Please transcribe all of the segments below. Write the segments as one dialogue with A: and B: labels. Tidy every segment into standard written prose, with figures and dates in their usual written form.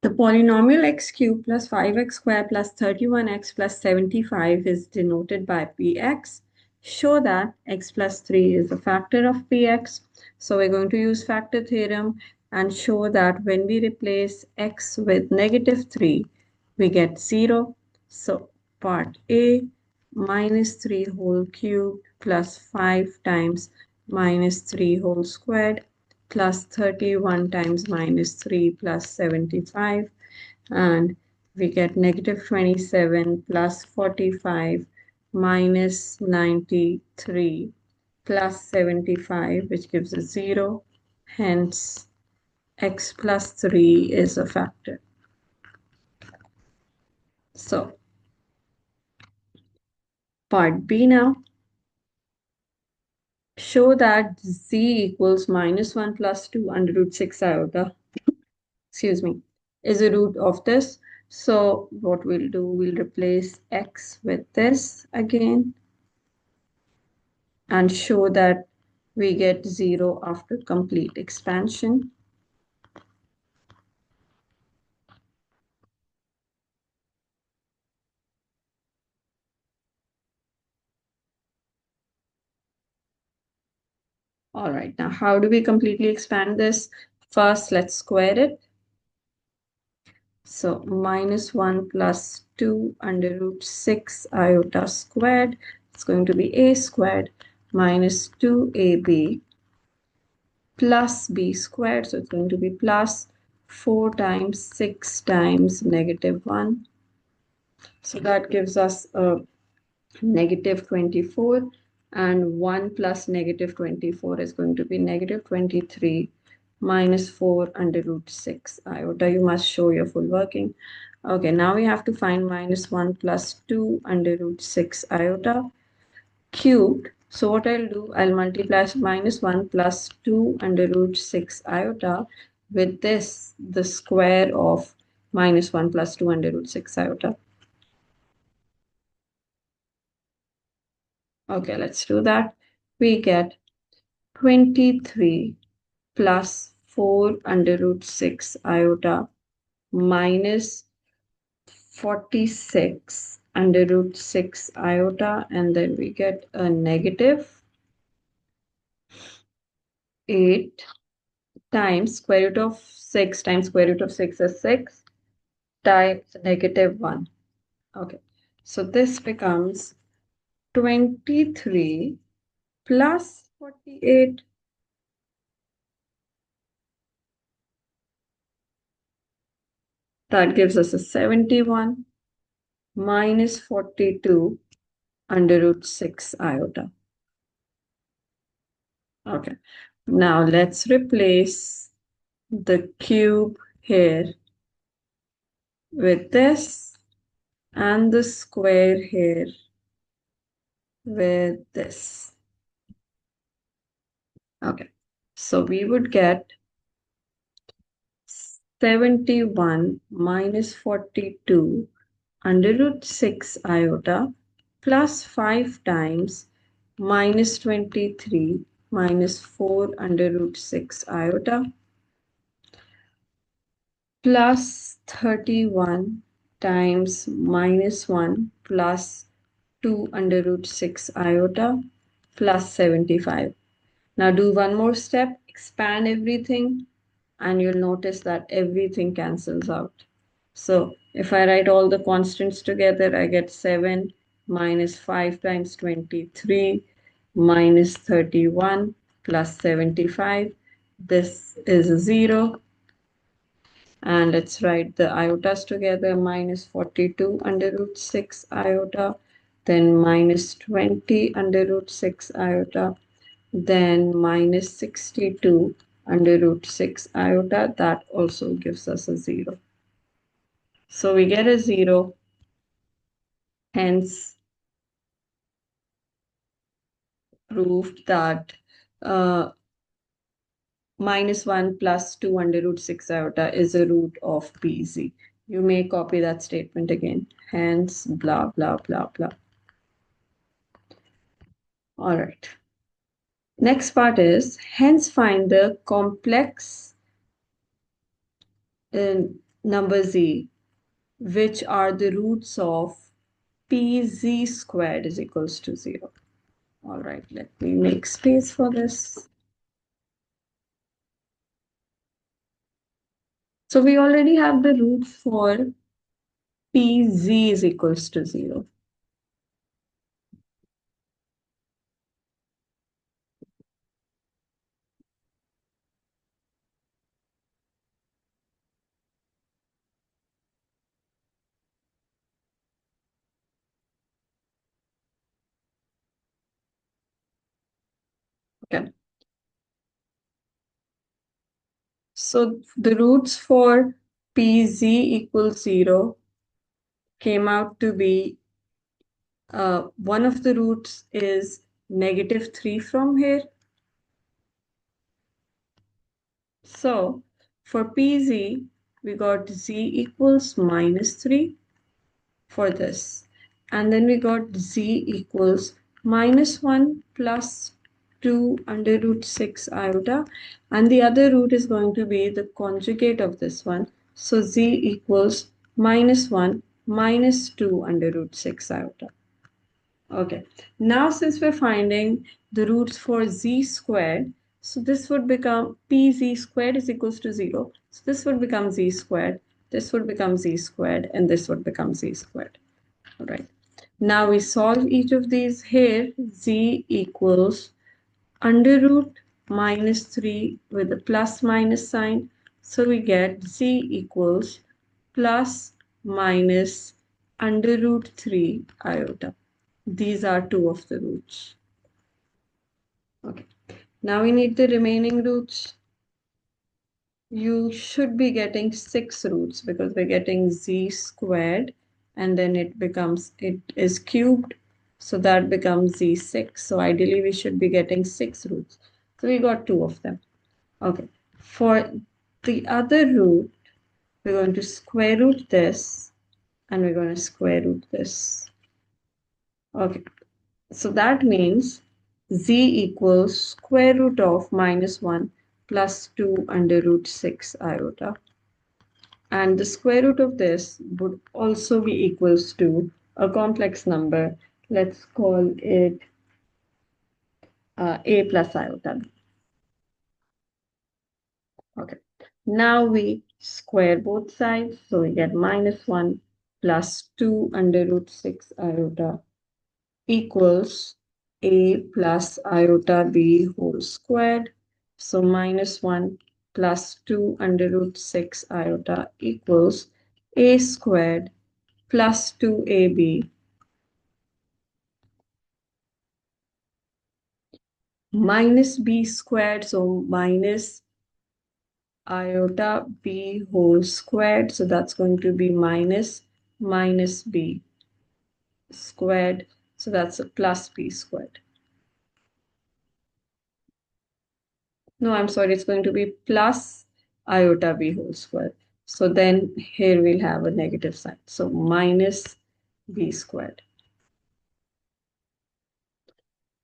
A: The polynomial x cubed plus 5x squared plus 31x plus 75 is denoted by px. Show that x plus 3 is a factor of px. So we're going to use factor theorem and show that when we replace x with -3, we get 0. So part A, -3 whole cubed plus 5 times -3 whole squared plus 31 times -3 plus 75, and we get -27 plus 45 minus 93 plus 75, which gives us 0. Hence, x plus 3 is a factor. So, part B now. Show that z equals -1 plus 2 under root 6 iota, excuse me, is a root of this. So what we'll do, we'll replace x with this again and show that we get 0 after complete expansion. All right, now how do we completely expand this? First, let's square it. So -1 plus 2 under root 6 iota squared. It's going to be a squared minus 2ab plus b squared. So it's going to be plus 4 times 6 times -1. So that gives us a -24, and 1 plus -24 is going to be -23 minus 4 under root 6 iota. You must show your full working. Okay, now we have to find -1 plus 2 under root 6 iota cubed. So what I'll do, I'll multiply -1 plus 2 under root 6 iota with this, the square of -1 plus 2 under root 6 iota. Okay, let's do that. We get 23 plus 4 under root 6 iota minus 46 under root 6 iota, and then we get a negative 8 times square root of 6 times square root of 6 is 6 times -1. Okay, so this becomes 23 plus 48. That gives us a 71 minus 42 under root 6 iota. Okay, now let's replace the cube here with this and the square here with this. Okay, so we would get 71 minus 42 under root 6 iota plus 5 times minus 23 minus 4 under root 6 iota plus 31 times -1 plus 2 under root 6 iota plus 75. Now do one more step, expand everything, and you'll notice that everything cancels out. So if I write all the constants together, I get 7 minus 5 times 23 minus 31 plus 75. This is 0. And let's write the iotas together. Minus 42 under root 6 iota, then minus 20 under root 6 iota, then minus 62 under root 6 iota. That also gives us a 0. So we get a 0. Hence, proved that -1 plus 2 under root 6 iota is a root of BZ. You may copy that statement again. Hence, blah, blah, blah, blah. All right. Next part is, hence find the complex number z, which are the roots of pz squared is equals to 0. All right, let me make space for this. So we already have the roots for pz is equals to 0. Okay. So the roots for pz equals 0 came out to be one of the roots is -3 from here. So for pz, we got z equals -3 for this. And then we got z equals -1 plus 2 under root 6 iota. And the other root is going to be the conjugate of this one. So z equals -1 minus 2 under root 6 iota. Okay, now since we're finding the roots for z squared, so this would become pz squared is equals to 0. So this would become z squared, this would become z squared, and this would become z squared. All right. Now we solve each of these here. Z equals under root -3 with a plus minus sign. So we get z equals plus minus under root 3 iota. These are two of the roots. Okay. Now we need the remaining roots. You should be getting 6 roots because we're getting z squared and then it is cubed. So that becomes z6. So ideally we should be getting 6 roots. So we got 2 of them. Okay. For the other root, we're going to square root this and we're going to square root this. Okay. So that means z equals square root of -1 plus 2 under root 6 iota. And the square root of this would also be equals to a complex number. Let's call it a plus iota b. Okay. Now we square both sides. So we get -1 plus 2 under root 6 iota equals a plus iota b whole squared. So -1 plus 2 under root 6 iota equals a squared plus 2ab minus b squared. So minus iota b whole squared. So that's going to be minus b squared. So that's a plus b squared. No, I'm sorry, it's going to be plus iota b whole square. So then here we'll have a negative sign. So minus b squared.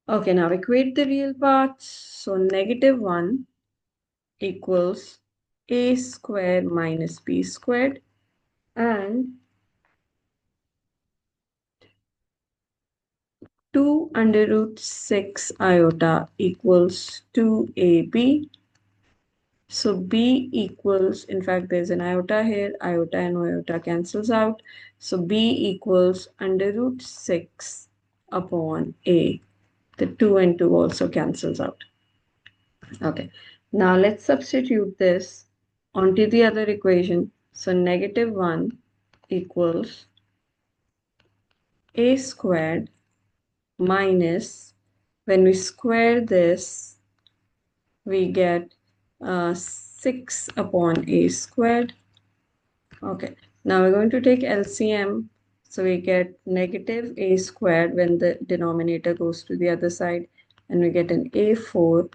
A: Okay, now equate the real parts. So -1 equals a square minus b squared. And 2 under root 6 iota equals 2ab. So b equals, in fact, there's an iota here, iota and iota cancels out. So b equals under root 6 upon a. The 2 and 2 also cancels out. Okay, now let's substitute this onto the other equation. So -1 equals a squared minus, when we square this, we get 6 upon a squared. Okay, now we're going to take LCM. So we get negative a squared when the denominator goes to the other side, and we get an a4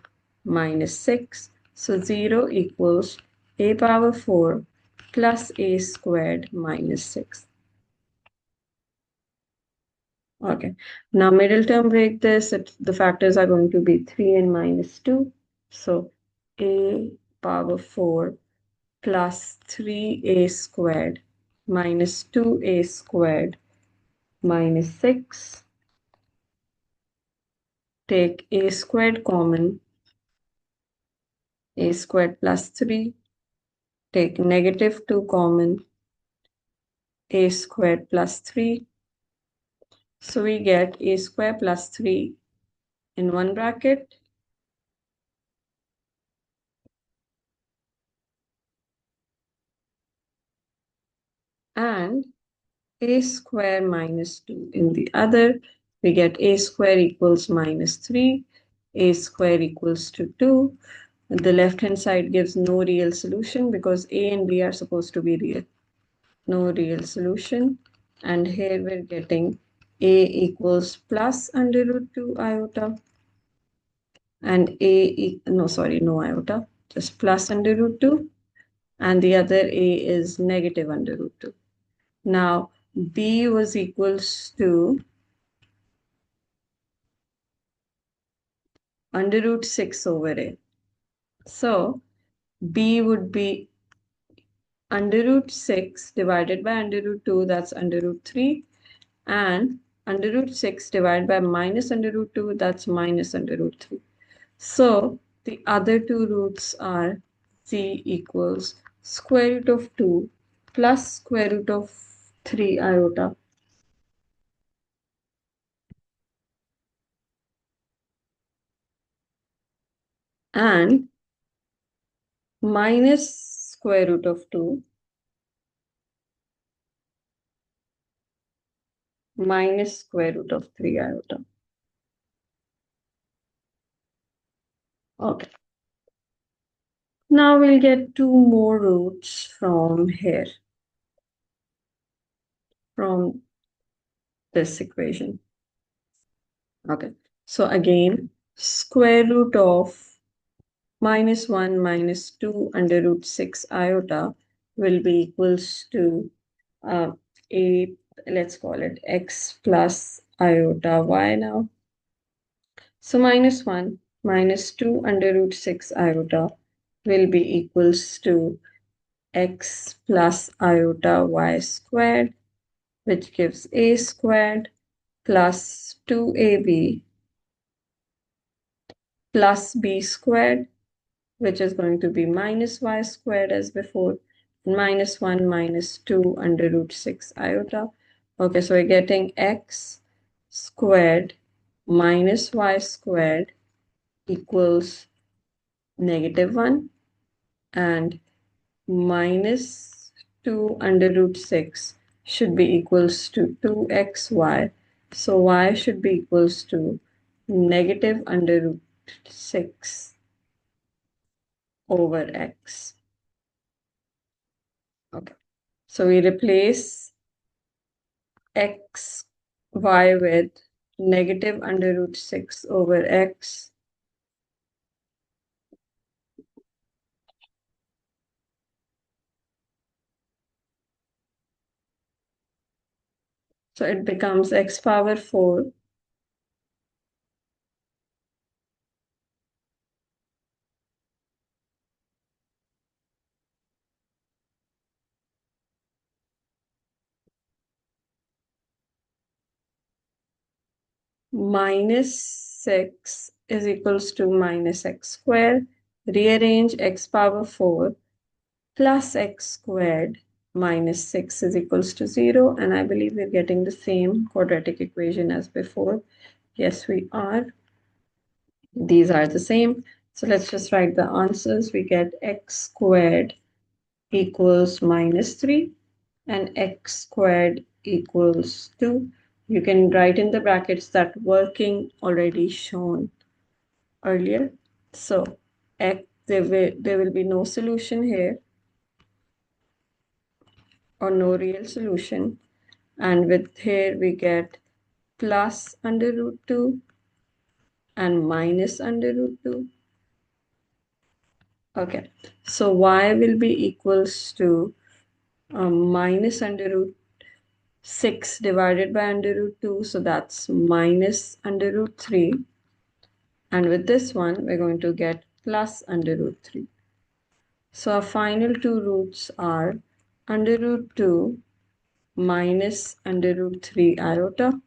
A: minus 6. So 0 equals a power 4 plus a squared minus 6. Okay, now middle term break this. The factors are going to be 3 and -2. So a power 4 plus 3a squared minus 2a squared minus 6. Take a squared common, a squared plus 3. Take negative 2 common, a squared plus 3. So we get a squared plus 3 in one bracket and a square minus 2 in the other. We get a square equals minus 3, a square equals to 2. The left-hand side gives no real solution because a and b are supposed to be real. No real solution. And here we're getting a equals plus under root 2 iota and no iota, just plus under root 2, and the other a is negative under root 2. Now b was equals to under root 6 over a. So b would be under root 6 divided by under root 2, that's under root 3, and under root 6 divided by minus under root 2, that's minus under root 3. So the other two roots are c equals square root of 2 plus square root of 3 iota and minus square root of 2 minus square root of 3 iota. Okay. Now we'll get two more roots from here, from this equation. Okay. So again, square root of minus 1 minus 2 under root 6 iota will be equals to uh, a, let's call it x plus iota y now. So minus 1 minus 2 under root 6 iota will be equals to x plus iota y squared, which gives a squared plus 2ab plus b squared, which is going to be minus y squared as before, minus 1 minus 2 under root 6 iota. Okay, so we're getting x squared minus y squared equals negative 1 and minus 2 under root 6 should be equals to 2xy. So y should be equals to negative under root 6 over x. Okay. So we replace x, y with negative under root 6 over x. So it becomes x power 4 minus 6 is equals to minus x squared. Rearrange x power 4 plus x squared minus 6 is equals to 0. And I believe we're getting the same quadratic equation as before. Yes, we are. These are the same. So let's just write the answers. We get x squared equals minus 3 and x squared equals 2. You can write in the brackets that working already shown earlier. So there will be no solution here or no real solution. And with here we get plus under root 2 and minus under root 2. Okay, so y will be equals to minus under root 6 divided by under root 2. So that's minus under root 3. And with this one, we're going to get plus under root 3. So our final two roots are under root 2 minus under root 3 iota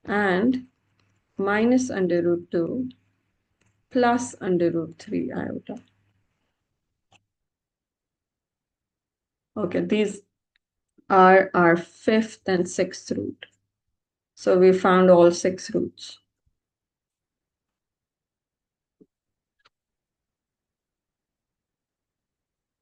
A: and minus under root 2 plus under root 3 iota. Okay, these are our fifth and sixth root. So we found all six roots.